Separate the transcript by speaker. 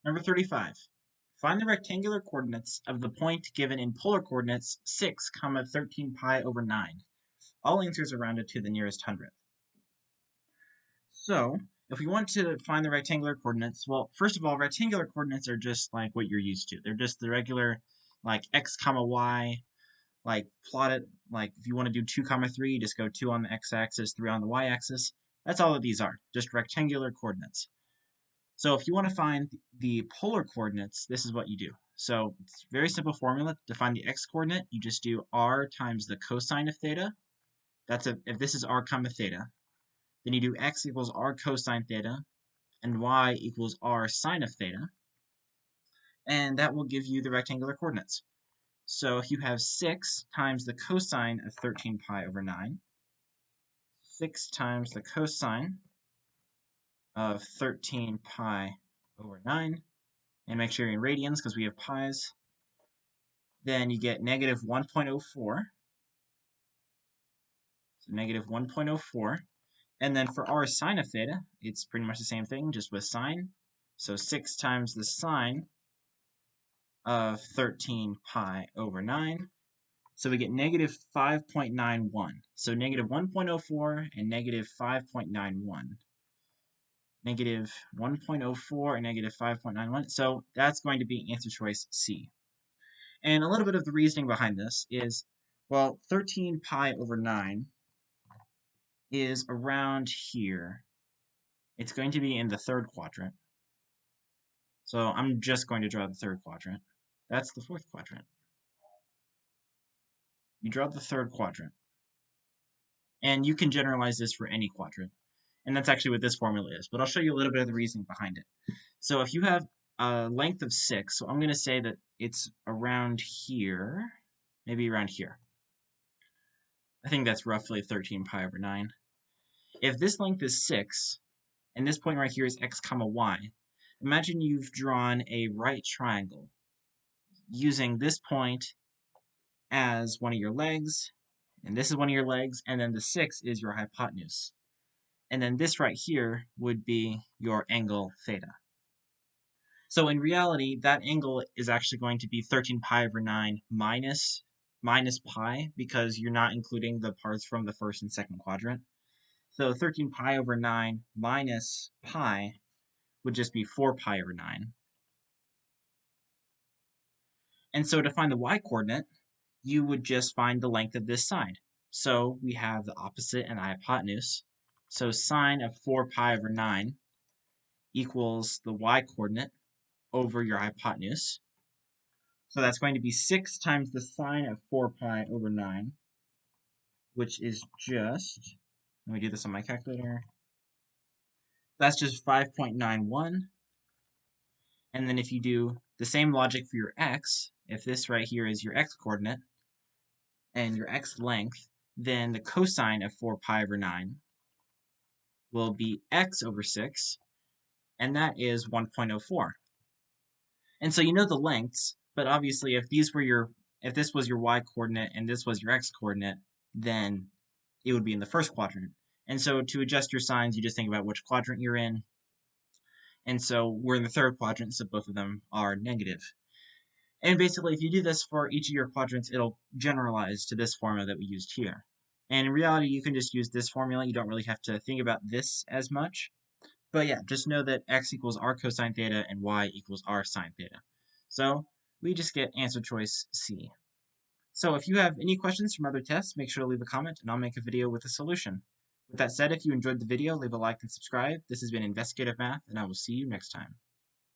Speaker 1: Number 35. Find the rectangular coordinates of the point given in polar coordinates 6, 13 pi over 9. All answers are rounded to the nearest hundredth. So, if we want to find the rectangular coordinates, well, first of all, rectangular coordinates are just like what you're used to. They're just the regular, like x comma y, like plotted, like if you want to do 2 comma 3, just go 2 on the x-axis, 3 on the y-axis. That's all that these are, just rectangular coordinates. So if you want to find the polar coordinates, this is what you do. So it's a very simple formula. To find the x-coordinate, you just do r times the cosine of theta. If this is r comma theta. Then you do x equals r cosine theta, and y equals r sine of theta. And that will give you the rectangular coordinates. So if you have 6 times the cosine of 13 pi over 9, 6 times the cosine of 13 pi over 9, and make sure you're in radians because we have pi's, then you get negative 1.04, so negative 1.04, and then for r sine of theta, it's pretty much the same thing, just with sine, so 6 times the sine of 13 pi over 9, so we get negative 5.91, so negative 1.04 and negative 5.91. Negative 1.04 and negative 5.91, so that's going to be answer choice C. And a little bit of the reasoning behind this is, well, 13 pi over 9 is around here. It's going to be in the third quadrant. So I'm just going to draw the third quadrant. That's the fourth quadrant. You draw the third quadrant. And you can generalize this for any quadrant. And that's actually what this formula is. But I'll show you a little bit of the reasoning behind it. So if you have a length of 6, so I'm going to say that it's around here, maybe around here. I think that's roughly 13 pi over 9. If this length is 6, and this point right here is x comma y, imagine you've drawn a right triangle using this point as one of your legs, and this is one of your legs, and then the 6 is your hypotenuse. And then this right here would be your angle theta. So in reality, that angle is actually going to be 13 pi over 9 minus pi, because you're not including the parts from the first and second quadrant. So 13 pi over 9 minus pi would just be 4 pi over 9. And so to find the y-coordinate, you would just find the length of this side. So we have the opposite and the hypotenuse. So sine of 4 pi over 9 equals the y-coordinate over your hypotenuse. So that's going to be 6 times the sine of 4 pi over 9, which is just, let me do this on my calculator. That's just 5.91. And then if you do the same logic for your x, if this right here is your x-coordinate and your x length, then the cosine of 4 pi over 9 will be x over 6, and that is 1.04. And so you know the lengths, but obviously if this was your y-coordinate and this was your x-coordinate, then it would be in the first quadrant. And so to adjust your signs, you just think about which quadrant you're in. And so we're in the third quadrant, so both of them are negative. And basically, if you do this for each of your quadrants, it'll generalize to this formula that we used here. And in reality, you can just use this formula. You don't really have to think about this as much. But yeah, just know that x equals r cosine theta and y equals r sine theta. So we just get answer choice C. So if you have any questions from other tests, make sure to leave a comment and I'll make a video with a solution. With that said, if you enjoyed the video, leave a like and subscribe. This has been Investigative Math, and I will see you next time.